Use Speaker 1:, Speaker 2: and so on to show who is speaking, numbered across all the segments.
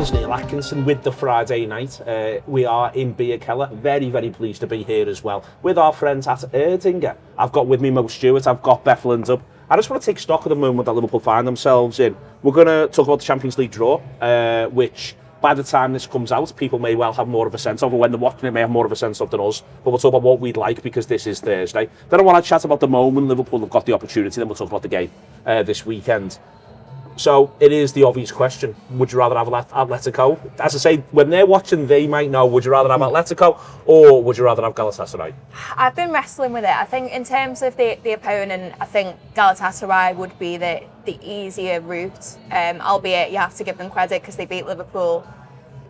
Speaker 1: is Neil Atkinson with the Friday night. We are in Beer Keller. Very, very pleased to be here as well with our friends at Erdinger. I've got with me Mo Stewart, I've got Beth Lindop. I just want to take stock of the moment that Liverpool find themselves in. We're going to talk about the Champions League draw, which by the time this comes out, people may well have more of a sense of, or when they're watching it, may have more of a sense of than us. But we'll talk about what we'd like because this is Thursday. Then I want to chat about the moment Liverpool have got the opportunity, then we'll talk about the game this weekend. So it is the obvious question. Would you rather have Atletico? As I say, when they're watching, they might know, would you rather have Atletico or would you rather have Galatasaray?
Speaker 2: I've been wrestling with it. I think in terms of the opponent, I think Galatasaray would be the easier route, albeit you have to give them credit because they beat Liverpool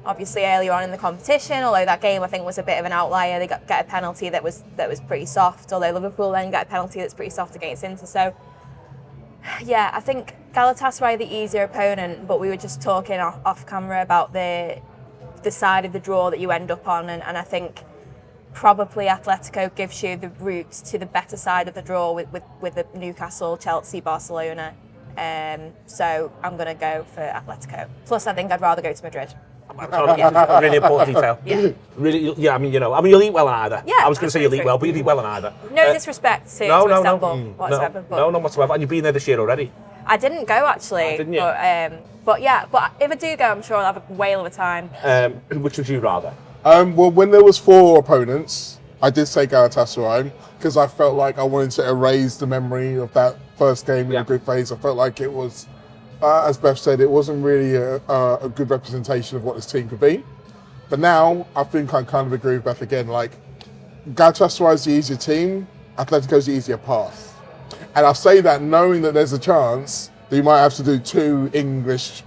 Speaker 2: obviously earlier on in the competition, although that game I think was a bit of an outlier. They get a penalty that was pretty soft, although Liverpool then get a penalty that's pretty soft against Inter. So yeah, I think Galatasaray the easier opponent, but we were just talking off camera about the side of the draw that you end up on, and I think probably Atletico gives you the route to the better side of the draw with the Newcastle, Chelsea, Barcelona. So I'm going to go for Atletico. Plus, I think I'd rather go to Madrid.
Speaker 1: Really important detail.
Speaker 2: Yeah.
Speaker 1: Really, yeah. I mean, you'll eat well in either.
Speaker 2: Yeah,
Speaker 1: I was going to say you'll eat well, but you'll eat well in either.
Speaker 2: No disrespect to Istanbul whatsoever.
Speaker 1: No, not whatsoever. And you've been there this year already.
Speaker 2: I didn't go actually.
Speaker 1: Didn't you?
Speaker 2: But if I do go, I'm sure I'll have a whale of a time.
Speaker 1: Which would you rather?
Speaker 3: Well, when there was 4 opponents, I did say Galatasaray because I felt like I wanted to erase the memory of that first game in the group phase. I felt like it was, as Beth said, it wasn't really a good representation of what this team could be. But now, I think I kind of agree with Beth again. Like, Galatasaray's the easier team, Atletico's the easier path. And I say that knowing that there's a chance that you might have to do 2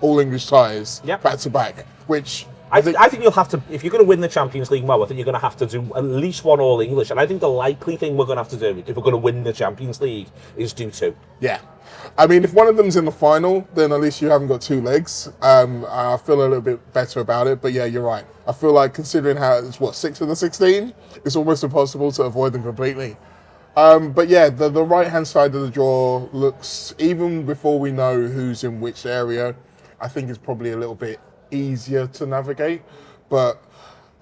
Speaker 3: all English ties back to back, which
Speaker 1: I think you'll have to, if you're going to win the Champions League, I think you're going to have to do at least 1 all English. And I think the likely thing we're going to have to do, if we're going to win the Champions League, is do 2.
Speaker 3: Yeah. I mean, if one of them's in the final, then at least you haven't got 2 legs. I feel a little bit better about it. But yeah, you're right. I feel like considering how it's, 6 of the 16, it's almost impossible to avoid them completely. But yeah, the right-hand side of the draw looks, even before we know who's in which area, I think it's probably a little bit easier to navigate. But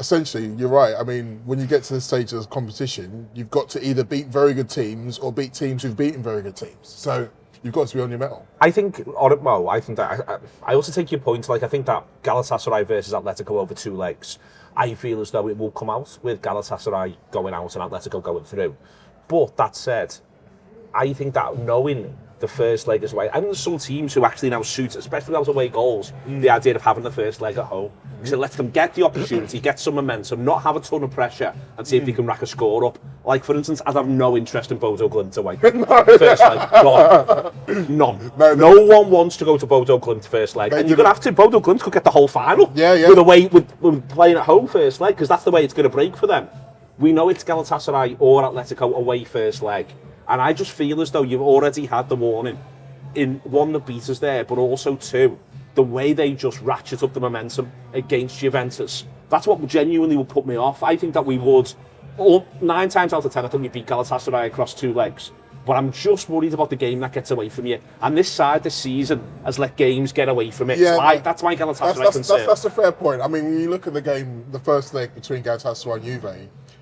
Speaker 3: essentially, you're right. I mean, when you get to this stage of the competition, you've got to either beat very good teams or beat teams who've beaten very good teams. So you've got to be on your mettle.
Speaker 1: I think, Mo, I think that, I also take your point, like I think that Galatasaray versus Atletico over 2 legs, I feel as though it will come out with Galatasaray going out and Atletico going through. But that said, I think that knowing the first leg as well, I think there's some teams who actually now suit, especially those away goals, the idea of having the first leg at home. Because it lets them get the opportunity, get some momentum, not have a ton of pressure, and see if they can rack a score up. Like, for instance, I'd have no interest in Bodo Glimt away. First leg, none. No one wants to go to Bodo Glimt first leg. And you're going to have to, Bodo Glimt could get the whole final with playing at home first leg, because that's the way it's going to break for them. We know it's Galatasaray or Atletico away first leg. And I just feel as though you've already had the warning. In 1, the beat us there, but also 2, the way they just ratchet up the momentum against Juventus. That's what genuinely would put me off. I think that we would, 9 times out of 10, I think we beat Galatasaray across 2 legs. But I'm just worried about the game that gets away from you. And this side this season has let games get away from it. Yeah, that's my Galatasaray concern.
Speaker 3: That's a fair point. I mean, when you look at the game, the first leg between Galatasaray and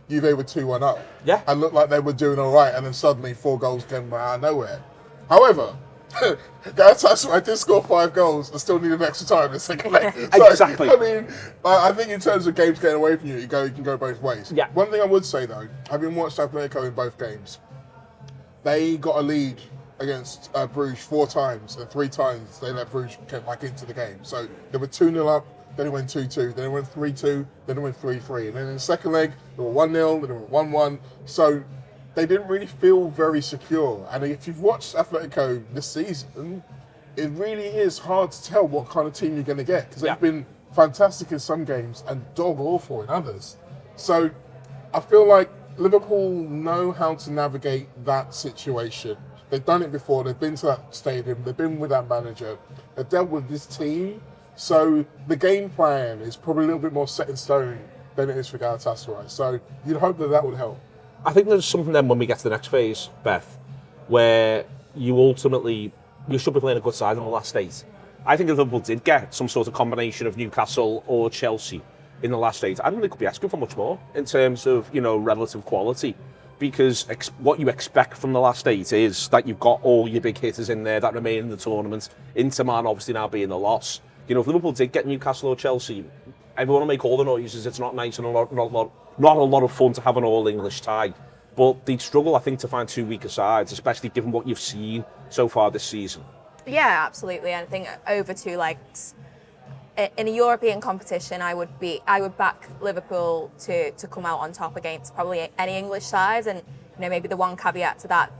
Speaker 3: Juve were 2-1 up.
Speaker 1: Yeah.
Speaker 3: And looked like they were doing all right, and then suddenly 4 goals came out of nowhere. However, Galatasaray did score 5 goals and still need an extra time in the second leg. So,
Speaker 1: exactly.
Speaker 3: I mean, I think in terms of games getting away from you, you can go both ways.
Speaker 1: Yeah.
Speaker 3: One thing I would say though, having watched Atletico in both games, they got a lead against Bruges 4 times, and 3 times they let Bruges get back into the game. So they were 2-0 up. Then it went 2-2, then it went 3-2, then it went 3-3. And then in the second leg, they were 1-0, then it went 1-1. So they didn't really feel very secure. And if you've watched Atletico this season, it really is hard to tell what kind of team you're going to get. Because they've been fantastic in some games and dog awful in others. So I feel like Liverpool know how to navigate that situation. They've done it before. They've been to that stadium. They've been with that manager. They've dealt with this team. So the game plan is probably a little bit more set in stone than it is for Galatasaray. So you'd hope that would help.
Speaker 1: I think there's something then when we get to the next phase, Beth, where you should be playing a good side in the last 8. I think if Liverpool did get some sort of combination of Newcastle or Chelsea in the last 8, I don't think they could be asking for much more in terms of, relative quality. Because what you expect from the last 8 is that you've got all your big hitters in there that remain in the tournament. Inter Man obviously now being the loss. If Liverpool did get Newcastle or Chelsea, everyone will make all the noises. It's not nice and not a lot of fun to have an all-English tie. But they'd struggle, I think, to find 2 weaker sides, especially given what you've seen so far this season.
Speaker 2: Yeah, absolutely. And I think over 2 legs in a European competition, I would back Liverpool to come out on top against probably any English side. And maybe the one caveat to that,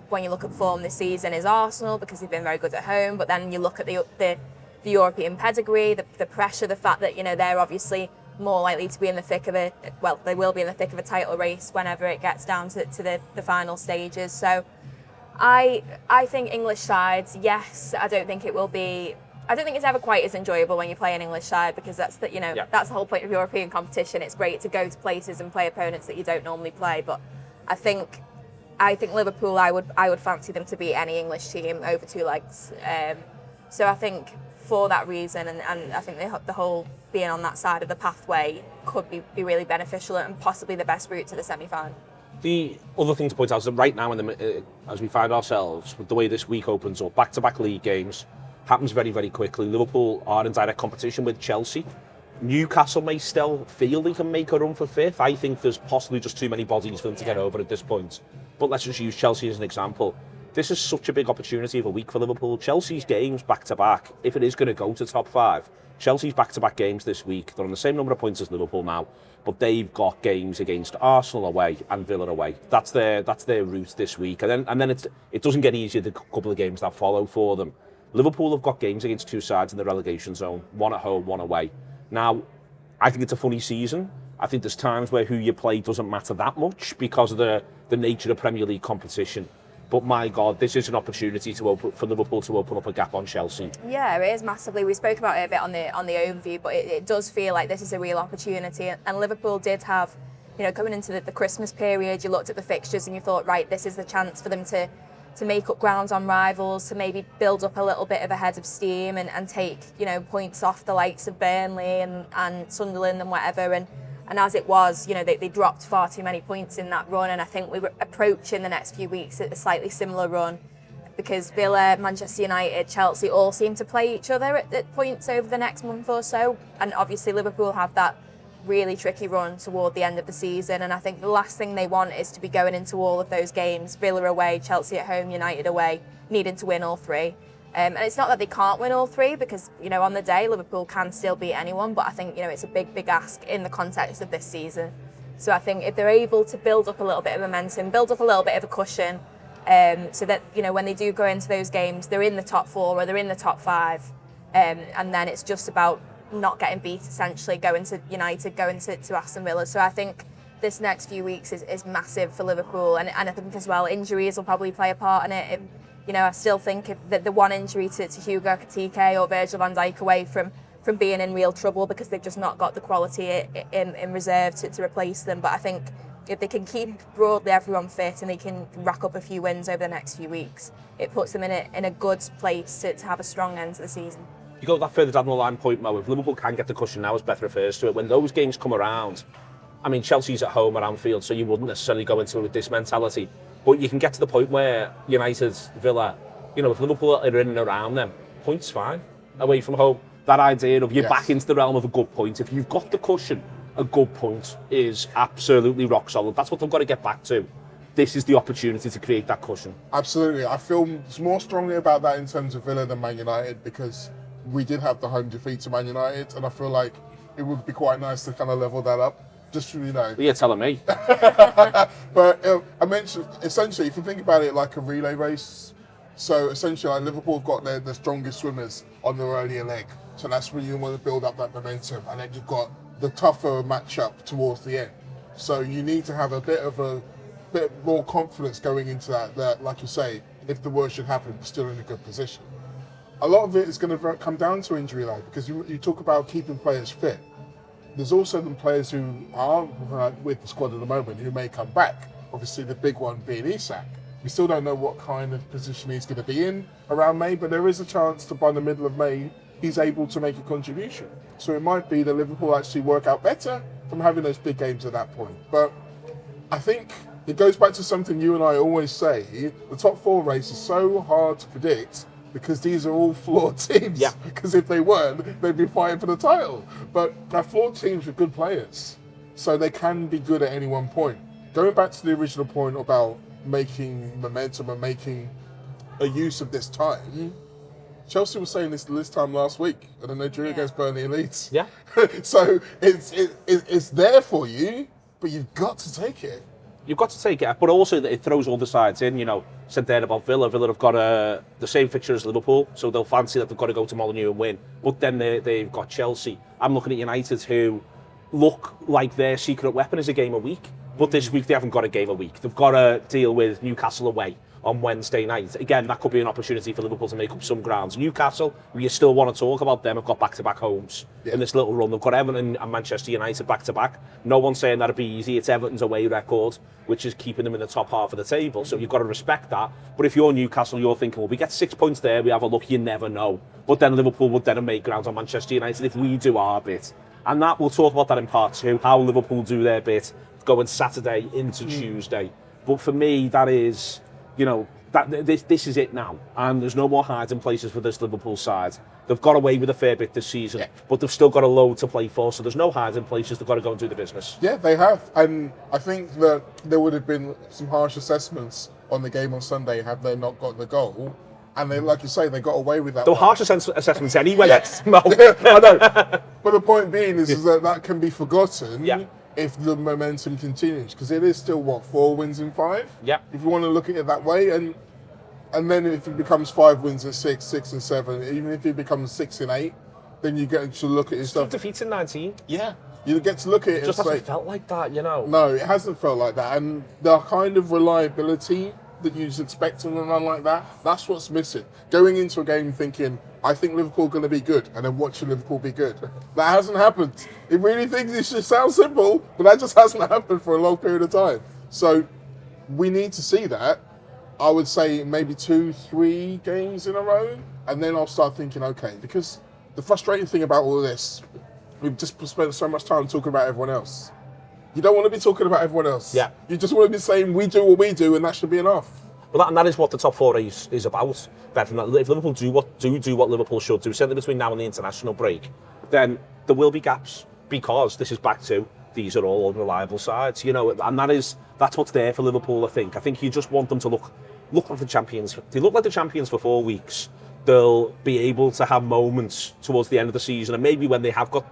Speaker 2: when you look at form this season, is Arsenal, because they've been very good at home. But then you look at the European pedigree, the pressure, the fact that they're obviously more likely to be in the thick of they will be in the thick of a title race whenever it gets down to the final stages. So I think English sides, yes, I don't think it's ever quite as enjoyable when you play an English side, because that's that's the whole point of European competition. It's great to go to places and play opponents that you don't normally play, but I think Liverpool, I would fancy them to beat any English team over 2 legs. So I think for that reason, and I think the whole being on that side of the pathway could be really beneficial and possibly the best route to the semi-final.
Speaker 1: The other thing to point out is that right now, as we find ourselves with the way this week opens up, back-to-back league games happens very, very quickly. Liverpool are in direct competition with Chelsea. Newcastle may still feel they can make a run for 5th. I think there's possibly just too many bodies for them to get over at this point. But let's just use Chelsea as an example. This is such a big opportunity of a week for Liverpool. Chelsea's games back-to-back, if it is going to go to top 5, Chelsea's back-to-back games this week, they're on the same number of points as Liverpool now, but they've got games against Arsenal away and Villa away. That's their route this week. And then it doesn't get easier the couple of games that follow for them. Liverpool have got games against 2 sides in the relegation zone, 1 at home, 1 away. Now, I think it's a funny season. I think there's times where who you play doesn't matter that much because of the nature of Premier League competition. But my God, this is an opportunity for Liverpool to open up a gap on Chelsea.
Speaker 2: Yeah, it is massively. We spoke about it a bit on the overview, but it does feel like this is a real opportunity. And Liverpool did have, coming into the Christmas period, you looked at the fixtures and you thought, right, this is the chance for them to make up ground on rivals, to maybe build up a little bit of a head of steam and take, points off the likes of Burnley and Sunderland and whatever. And as it was, they dropped far too many points in that run. And I think we were approaching the next few weeks at a slightly similar run, because Villa, Manchester United, Chelsea all seem to play each other at points over the next month or so. And obviously Liverpool have that really tricky run toward the end of the season. And I think the last thing they want is to be going into all of those games, Villa away, Chelsea at home, United away, needing to win all 3. And it's not that they can't win all 3, because, on the day, Liverpool can still beat anyone. But I think, it's a big, big ask in the context of this season. So I think if they're able to build up a little bit of momentum, build up a little bit of a cushion, so that, when they do go into those games, they're in the top 4 or they're in the top 5. And then it's just about not getting beat, essentially, going to United, going to Aston Villa. So I think this next few weeks is massive for Liverpool. And I think as well, injuries will probably play a part in it. I still think that the one injury to Hugo Ekitike or Virgil van Dijk away from being in real trouble, because they've just not got the quality in reserve to replace them. But I think if they can keep broadly everyone fit and they can rack up a few wins over the next few weeks, it puts them in a good place to have a strong end to the season.
Speaker 1: You go that further down the line point, Mo, if Liverpool can get the cushion now, as Beth refers to it, when those games come around, Chelsea's at home at Anfield, so you wouldn't necessarily go into it with this mentality. But you can get to the point where United, Villa, if Liverpool are in and around them, points fine away from home. That idea of you're back into the realm of a good point. If you've got the cushion, a good point is absolutely rock solid. That's what they've got to get back to. This is the opportunity to create that cushion.
Speaker 3: Absolutely. I feel more strongly about that in terms of Villa than Man United, because we did have the home defeat to Man United, and I feel like it would be quite nice to kind of level that up. Just,
Speaker 1: You're telling me.
Speaker 3: But I mentioned, essentially, if you think about it like a relay race, so essentially like Liverpool have got the strongest swimmers on their earlier leg. So that's when you want to build up that momentum. And then you've got the tougher matchup towards the end. So you need to have a bit more confidence going into that, like you say, if the worst should happen, we're still in a good position. A lot of it is going to come down to injury line, because you talk about keeping players fit. There's also the players who aren't with the squad at the moment who may come back. Obviously, the big one being Isak. We still don't know what kind of position he's going to be in around May, but there is a chance that by the middle of May, he's able to make a contribution. So it might be that Liverpool actually work out better from having those big games at that point. But I think it goes back to something you and I always say, the top 4 race is so hard to predict because these are all flawed teams.
Speaker 1: Yeah.
Speaker 3: Because if they weren't, they'd be fighting for the title. But they're flawed teams with good players, so they can be good at any one point. Going back to the original point about making momentum and making a use of this time, Chelsea was saying this time last week, and then they drew against Burnley and Leeds.
Speaker 1: Yeah.
Speaker 3: So it's there for you, but you've got to take it.
Speaker 1: You've got to take it, but also it throws all the sides in. You know, said there about Villa. Villa have got the same fixture as Liverpool, so they'll fancy that they've got to go to Molineux and win. But then they've got Chelsea. I'm looking at United, who look like their secret weapon is a game a week. But this week they haven't got a game a week. They've got to deal with Newcastle away on Wednesday night. Again, that could be an opportunity for Liverpool to make up some grounds. Newcastle, we still want to talk about them, have got back-to-back homes in this little run. They've got Everton and Manchester United back-to-back. No one's saying that'd be easy. It's Everton's away record, which is keeping them in the top half of the table. So you've got to respect that. But if you're Newcastle, you're thinking, well, we get 6 points there, we have a look, you never know. But then Liverpool would then make ground on Manchester United if we do our bit. And that, we'll talk about that in part 2, how Liverpool do their bit going Saturday into Tuesday. But for me, that is, you know, this is it now, and there's no more hiding places for this Liverpool side. They've got away with a fair bit this season, but they've still got a load to play for, so there's no hiding places. They've got to go and do the business. Yeah,
Speaker 3: they have, and I think that there would have been some harsh assessments on the game on Sunday had they not got the goal, and they, like you say, they got away with that.
Speaker 1: There were harsh assessments anyway.
Speaker 3: Yes.
Speaker 1: No.
Speaker 3: I know, but the point being is that can be forgotten.
Speaker 1: Yeah.
Speaker 3: If the momentum continues, because it is still 4 wins in 5.
Speaker 1: Yeah.
Speaker 3: If you want to look at it that way, and then if it becomes 5 wins in 6, 6 and 7, even if it becomes 6 and 8, then you get to look at your stuff.
Speaker 1: Defeats in 19.
Speaker 3: Yeah. You get to look at it.
Speaker 1: It just hasn't felt like that, you know.
Speaker 3: No, it hasn't felt like that, and the kind of reliability that you expect in a run like that, that's what's missing. Going into a game thinking, I think Liverpool are going to be good, and then watching Liverpool be good. That hasn't happened. It really thinks it just sounds simple, but that just hasn't happened for a long period of time. So we need to see that. I would say maybe 2-3 games in a row, and then I'll start thinking, okay, because the frustrating thing about all of this, we've just spent so much time talking about everyone else. You don't want to be talking about everyone else.
Speaker 1: Yeah.
Speaker 3: You just want to be saying, we do what we do, and that should be enough.
Speaker 1: Well, that is what the top 4 race is about. Beth, if Liverpool do what Liverpool should do, certainly between now and the international break, then there will be gaps, because this is back to these are all unreliable sides, you know, and that's what's there for Liverpool. I think you just want them to look like the champions. They look like the champions for 4 weeks. They'll be able to have moments towards the end of the season, and maybe when they have got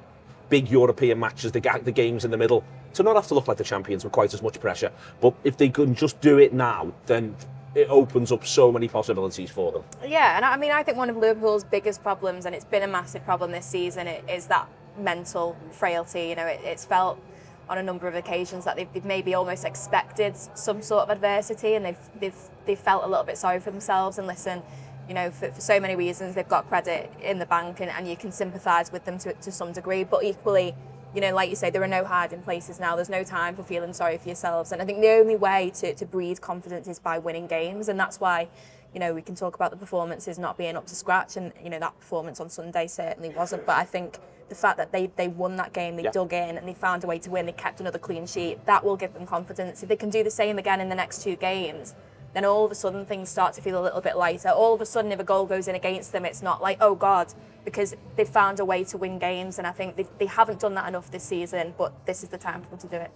Speaker 1: big European matches, they get the games in the middle, to not have to look like the champions with quite as much pressure. But if they can just do it now, then it opens up so many possibilities for them.
Speaker 2: Yeah, and I think one of Liverpool's biggest problems, and it's been a massive problem this season, is that mental frailty. You know, it's felt on a number of occasions that they've maybe almost expected some sort of adversity, and they've felt a little bit sorry for themselves. And listen, you know, for so many reasons, they've got credit in the bank, and you can sympathise with them to some degree. But equally, you know, like you say, there are no hiding places now. There's no time for feeling sorry for yourselves. And I think the only way to breed confidence is by winning games. And that's why, you know, we can talk about the performances not being up to scratch. And, you know, that performance on Sunday certainly wasn't. But I think the fact that they won that game, they dug in and they found a way to win, they kept another clean sheet, that will give them confidence. If they can do the same again in the next 2 games, then all of a sudden things start to feel a little bit lighter. All of a sudden, if a goal goes in against them, it's not like, oh God, because they've found a way to win games. And I think they haven't done that enough this season, but this is the time for them to do it.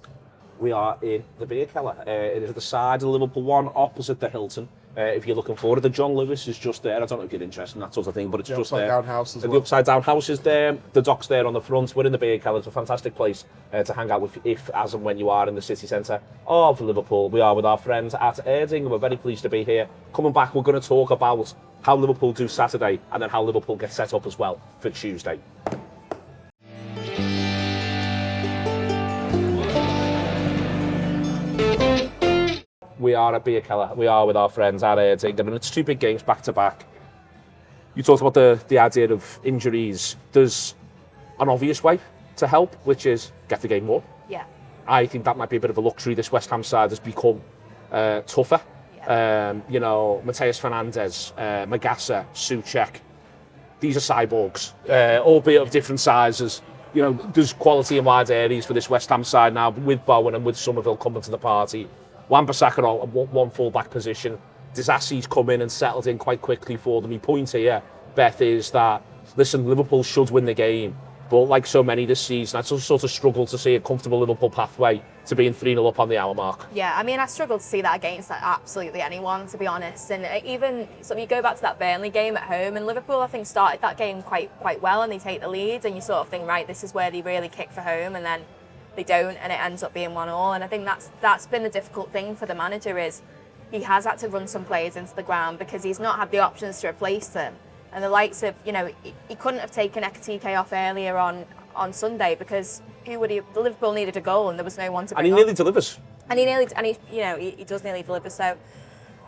Speaker 1: We are in the beer cellar. It is at the side of Liverpool One, opposite the Hilton. If you're looking for it, the John Lewis is just there. I don't know if you're interested in that sort of thing, but it's just there.
Speaker 3: The upside down house as well.
Speaker 1: The upside down house is there. The dock's there on the front. We're in the beer cellar. It's a fantastic place to hang out with, if, as and when you are in the city centre of Liverpool. We are with our friends at Erdinger. We're very pleased to be here. Coming back, we're going to talk about how Liverpool do Saturday, and then how Liverpool get set up as well for Tuesday. We are at Beer Keller. We are with our friends at Erdinger, and it's 2 big games back to back. You talked about the idea of injuries. There's an obvious way to help, which is get the game won.
Speaker 2: Yeah.
Speaker 1: I think that might be a bit of a luxury. This West Ham side has become tougher you know, Mateus Fernandes, Magassa, Souček. These are cyborgs, albeit of different sizes. You know, there's quality in wide areas for this West Ham side now, with Bowen and with Somerville coming to the party. Wan-Bissaka on one full-back position. Disassi's come in and settled in quite quickly for them. My point here, Beth, is that, listen, Liverpool should win the game, but like so many this season, I just sort of struggle to see a comfortable Liverpool pathway to being 3-0 up on the hour mark.
Speaker 2: Yeah, I mean, I struggle to see that against absolutely anyone, to be honest. And even so, you go back to that Burnley game at home, and Liverpool, I think, started that game quite well, and they take the lead, and you sort of think, right, this is where they really kick for home, and then they don't, and it ends up being 1-1. And I think that's been the difficult thing for the manager, is he has had to run some players into the ground because he's not had the options to replace them. And the likes of, you know, he couldn't have taken Ekitike off earlier on Sunday because Liverpool needed a goal and there was no one to bring
Speaker 1: on. And he nearly delivers.
Speaker 2: And he does nearly deliver. So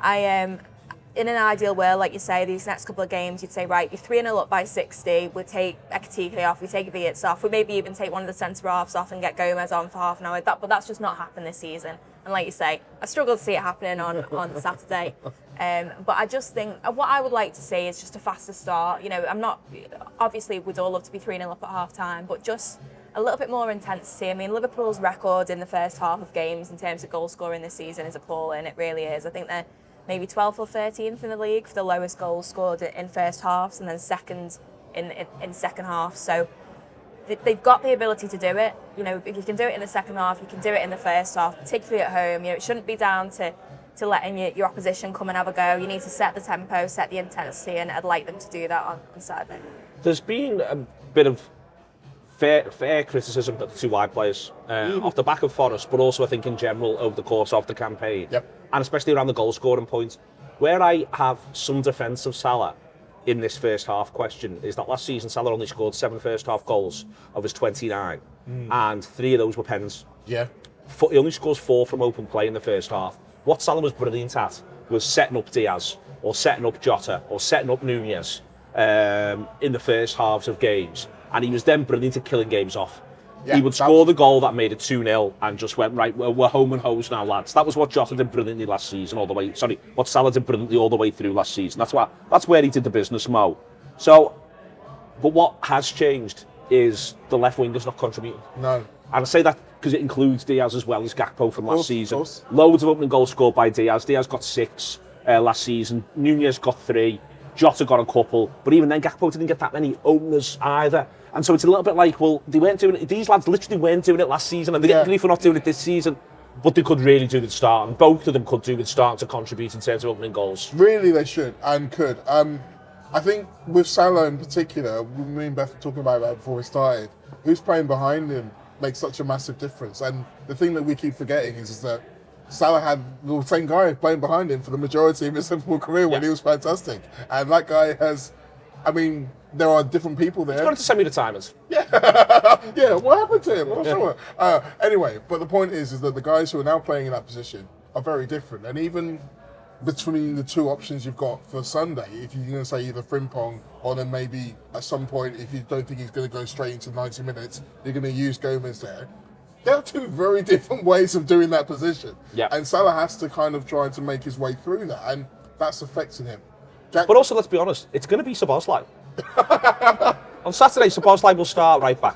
Speaker 2: in an ideal world, like you say, these next couple of games, you'd say, right, you're 3-0 up by 60, we'll take Ekitike off, we take Viets off, we maybe even take one of the centre-halves off and get Gomez on for half an hour. But that's just not happened this season. And like you say, I struggle to see it happening on Saturday. But I just think what I would like to see is just a faster start. You know, obviously we'd all love to be 3-0 up at half time, but just a little bit more intensity. I mean, Liverpool's record in the first half of games in terms of goal scoring this season is appalling. It really is. I think they're maybe 12th or 13th in the league for the lowest goals scored in first halves, and then second in second half. So they've got the ability to do it. You know, if you can do it in the second half, you can do it in the first half, particularly at home. You know, it shouldn't be down to letting your opposition come and have a go. You need to set the tempo, set the intensity, and I'd like them to do that on Saturday.
Speaker 1: There's been a bit of fair criticism of the two wide players off the back of Forest, but also I think in general over the course of the campaign.
Speaker 3: Yep.
Speaker 1: And especially around the goal scoring point. Where I have some defence of Salah in this first half question is that last season Salah only scored 7 first half goals of his 29, and 3 of those were pens.
Speaker 3: Yeah.
Speaker 1: He only scores 4 from open play in the first half. What Salah was brilliant at was setting up Diaz, or setting up Jota, or setting up Nunez in the first halves of games. And he was then brilliant at killing games off. Yeah, he would score the goal that made it 2-0 and just went, right, we're home and hose now, lads. That was what Jota did brilliantly last season what Salah did brilliantly all the way through last season. That's where he did the business, Mo. So, but what has changed is the left winger's not contributing.
Speaker 3: No.
Speaker 1: And I say that because it includes Diaz as well as Gakpo from last season. Loads of opening goals scored by Diaz. Diaz got 6 last season. Nunez got 3. Jota got a couple. But even then, Gakpo didn't get that many openers either. And so it's a little bit like, well, they weren't doing it. These lads literally weren't doing it last season, and they get grief for not doing it this season. But they could really do the start, and both of them could do the start to contribute in terms of opening goals.
Speaker 3: Really, they should and could. I think with Salah in particular, me and Beth were talking about that before we started. Who's playing behind him makes such a massive difference. And the thing that we keep forgetting is that Salah had the same guy playing behind him for the majority of his Liverpool career when he was fantastic, and that guy has. I mean, there are different people there.
Speaker 1: He's gone to semi-retirement.
Speaker 3: Yeah, yeah. What happened to him? I'm not sure. Anyway, but the point is that the guys who are now playing in that position are very different, and even between the two options you've got for Sunday, if you're going to say either Frimpong or then maybe at some point, if you don't think he's going to go straight into 90 minutes, you're going to use Gomez there. There are two very different ways of doing that position, and Salah has to kind of try to make his way through that, and that's affecting him.
Speaker 1: But also, let's be honest, it's going to be Szoboszlai. On Saturday, Szoboszlai will start right back.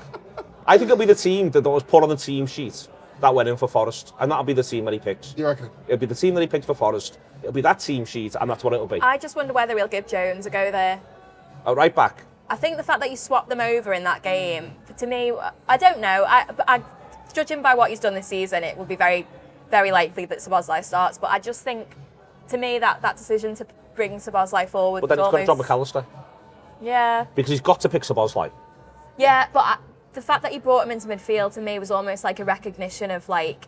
Speaker 1: I think it'll be the team that was put on the team sheet that went in for Forest, and that'll be the team that he picks.
Speaker 3: You reckon?
Speaker 1: It'll be the team that he picked for Forest. It'll be that team sheet, and that's what it'll be.
Speaker 2: I just wonder whether he'll give Jones a go there.
Speaker 1: Right back.
Speaker 2: I think the fact that you swapped them over in that game, to me, I don't know. I judging by what he's done this season, it would be very, very likely that Szoboszlai starts. But I just think, to me, that decision to bring Szoboszlai forward.
Speaker 1: But then he's got to drop McAllister.
Speaker 2: Yeah.
Speaker 1: Because he's got to pick Szoboszlai.
Speaker 2: Yeah, but the fact that you brought him into midfield to me was almost like a recognition of like,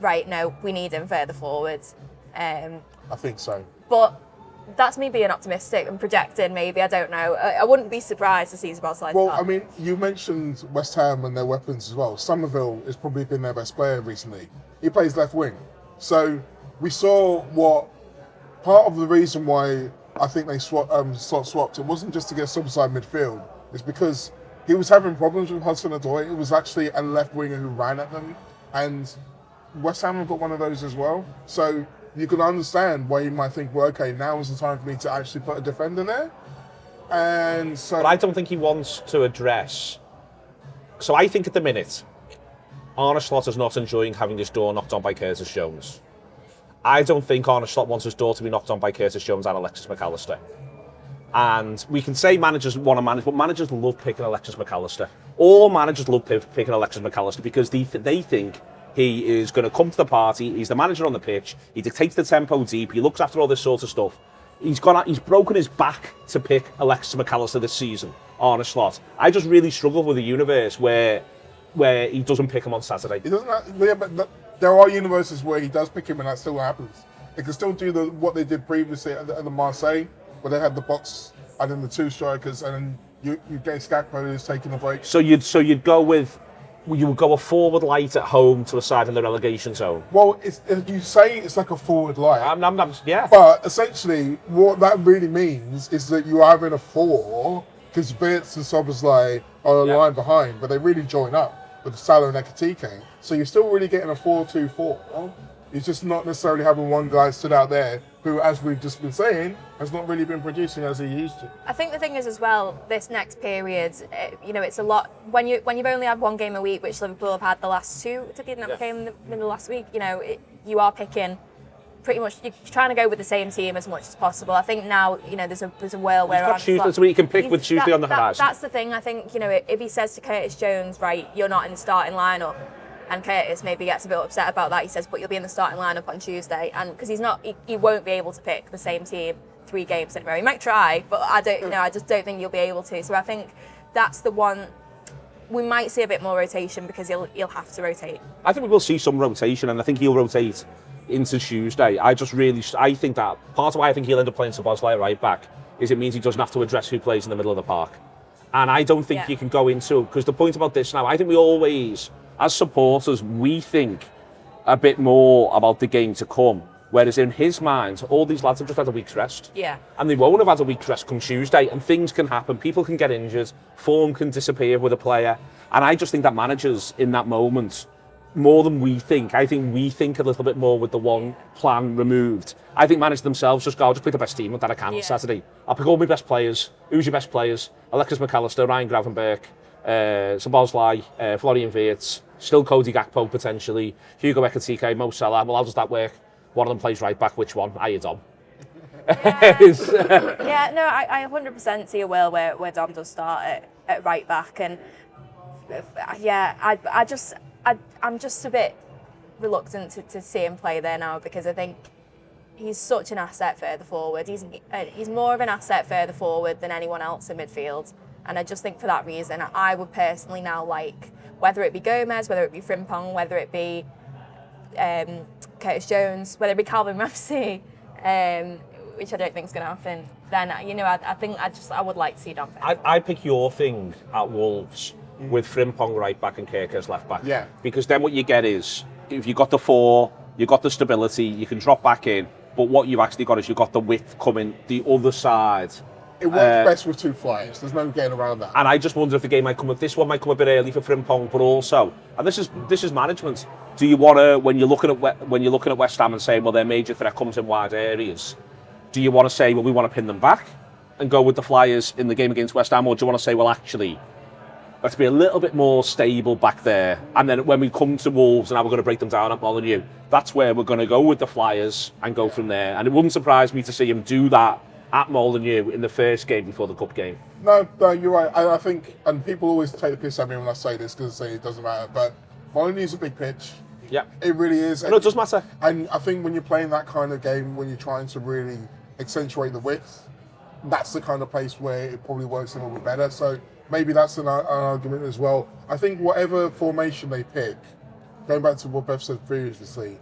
Speaker 2: right, no, we need him further forward.
Speaker 3: I think so.
Speaker 2: But that's me being optimistic and projecting, maybe, I don't know. I wouldn't be surprised to see Szoboszlai.
Speaker 3: Well, I mean, you mentioned West Ham and their weapons as well. Somerville has probably been their best player recently. He plays left wing. So we saw what part of the reason why I think they swapped, it wasn't just to get sub-side midfield. It's because he was having problems with Hudson-Odoi. It was actually a left winger who ran at them. And West Ham have got one of those as well. So you can understand why you might think, well, okay, now is the time for me to actually put a defender there. And so,
Speaker 1: But I don't think he wants to address. So I think at the minute, Arne Slot is not enjoying having his door knocked on by Curtis Jones. I don't think Arne Slot wants his door to be knocked on by Curtis Jones and Alexis McAllister. And we can say managers want to manage, but managers love picking Alexis McAllister. All managers love picking Alexis McAllister because they think he is going to come to the party. He's the manager on the pitch. He dictates the tempo deep. He looks after all this sort of stuff. He's broken his back to pick Alexis McAllister this season, Arne Slot. I just really struggle with a universe where he doesn't pick him on Saturday.
Speaker 3: He doesn't. But there are universes where he does pick him, and that still happens. They can still do what they did previously at the Marseille, where they had the box and then the two strikers, and then you get Skakpo who's taking a break.
Speaker 1: So you'd go with. You would go a forward light at home to a side in the relegation zone.
Speaker 3: Well, you say it's like a forward light.
Speaker 1: Yeah.
Speaker 3: But essentially, what that really means is that you are in a 4, because Beth and Szoboszlai are a line behind, but they really join up with Salah and Ekitike. So you're still really getting a 4-2-4. You're just not necessarily having one guy stood out there who, as we've just been saying, has not really been producing as he used to.
Speaker 2: I think the thing is as well, this next period, it's a lot. When you've only had one game a week, which Liverpool have had the last 2, came in the middle of last week. You are picking pretty much. You're trying to go with the same team as much as possible. I think now, there's a world where
Speaker 1: got Tuesday, so you can pick with Tuesday on the horizon.
Speaker 2: That's the thing. I think if he says to Curtis Jones, right, you're not in the starting lineup. And Curtis maybe gets a bit upset about that. He says, but you'll be in the starting lineup on Tuesday. And because he won't be able to pick the same team 3 games in a row. He might try, but I just don't think you'll be able to. So I think that's the one. We might see a bit more rotation because he'll have to rotate.
Speaker 1: I think we will see some rotation, and I think he'll rotate into Tuesday. I think that part of why I think he'll end up playing Szoboszlai right back is it means he doesn't have to address who plays in the middle of the park. And I don't think you can go into, because the point about this now, I think we always, as supporters, we think a bit more about the game to come. Whereas in his mind, all these lads have just had a week's rest.
Speaker 2: Yeah.
Speaker 1: And they won't have had a week's rest come Tuesday, and things can happen. People can get injured, form can disappear with a player. And I just think that managers in that moment, more than we think, I think we think a little bit more with the one plan removed. I think managers themselves just go, I'll just pick the best team that I can on Saturday. I'll pick all my best players. Who's your best players? Alexis McAllister, Ryan Gravenberch, Szoboszlai, Florian Wirtz, still Cody Gakpo potentially, Hugo Ekitike, Mo Salah. Well, how does that work? One of them plays right back, which one? Are you Dom?
Speaker 2: I 100% see a world where Dom does start at right back, and I'm just a bit reluctant to see him play there now, because I think he's such an asset further forward. He's more of an asset further forward than anyone else in midfield, and I just think for that reason I would personally now like, whether it be Gomez, whether it be Frimpong, whether it be Curtis Jones, whether it be Calvin Ramsey, which I don't think is going to happen, then I would like to see Dom.
Speaker 1: I pick your thing at Wolves with Frimpong right back and Kerkers left back.
Speaker 3: Yeah.
Speaker 1: Because then what you get is, if you've got the 4, you've got the stability, you can drop back in, but what you've actually got is you've got the width coming the other side.
Speaker 3: It works best with 2 flyers. There's no getting around that.
Speaker 1: And I just wonder if the game might come up. This one might come a bit early for Frimpong, but also, and this is management. Do you want to, when you're looking at West Ham and saying, well, their major threat comes in wide areas, do you want to say, well, we want to pin them back and go with the Flyers in the game against West Ham, or do you want to say, well, actually, let's be a little bit more stable back there, and then when we come to Wolves and now we're going to break them down at Molineux, that's where we're going to go with the Flyers and go from there. And it wouldn't surprise me to see him do that at Molineux in the first game before the cup game.
Speaker 3: No, you're right. I think, and people always take the piss at me when I say this because they say it doesn't matter, but Molineux is a big pitch.
Speaker 1: Yeah.
Speaker 3: It really is.
Speaker 1: No, it does matter.
Speaker 3: And I think when you're playing that kind of game, when you're trying to really accentuate the width, that's the kind of place where it probably works a little bit better. So maybe that's an argument as well. I think whatever formation they pick, going back to what Beth said previously,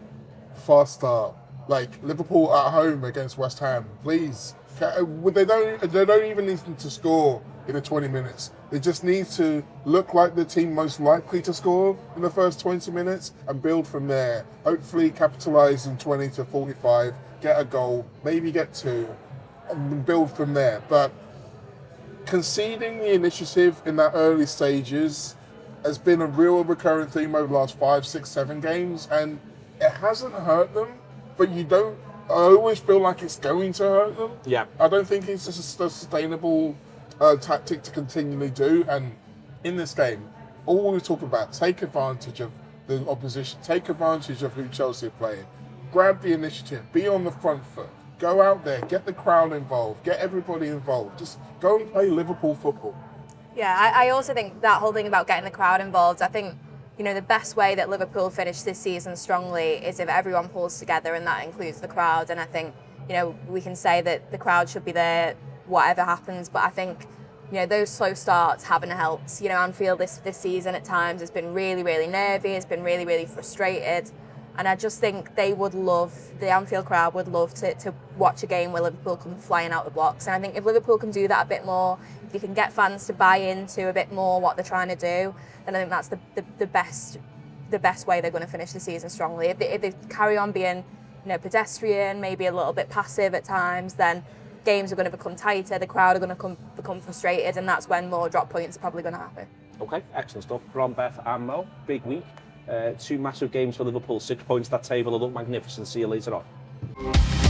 Speaker 3: fast start. Like Liverpool at home against West Ham, please. They don't even need to score in the 20 minutes. They just need to look like the team most likely to score in the first 20 minutes and build from there. Hopefully capitalise in 20 to 45, get a goal, maybe get 2, and build from there. But conceding the initiative in that early stages has been a real recurrent theme over the last 5, 6, 7 games, and it hasn't hurt them, but you don't. I always feel like it's going to hurt them.
Speaker 1: Yeah.
Speaker 3: I don't think it's a sustainable tactic to continually do. And in this game, all we're talking about, take advantage of the opposition, take advantage of who Chelsea are playing, grab the initiative, be on the front foot, go out there, get the crowd involved, get everybody involved. Just go and play Liverpool football.
Speaker 2: Yeah, I also think that whole thing about getting the crowd involved, I think, you know, the best way that Liverpool finish this season strongly is if everyone pulls together, and that includes the crowd. And I think, you know, we can say that the crowd should be there whatever happens, but I think, you know, those slow starts haven't helped. You know, Anfield this season at times has been really, really nervy, has been really, really frustrated. And I just think the Anfield crowd would love to watch a game where Liverpool come flying out the blocks. And I think if Liverpool can do that a bit more, if you can get fans to buy into a bit more what they're trying to do, then I think that's the best way they're going to finish the season strongly. If they carry on being, you know, pedestrian, maybe a little bit passive at times, then games are going to become tighter, the crowd are going to become frustrated, and that's when more drop points are probably going to happen.
Speaker 1: Okay, excellent stuff. Ron, Beth and Mo, big week. 2 massive games for Liverpool, 6 points that table. It'll look magnificent. See you later on.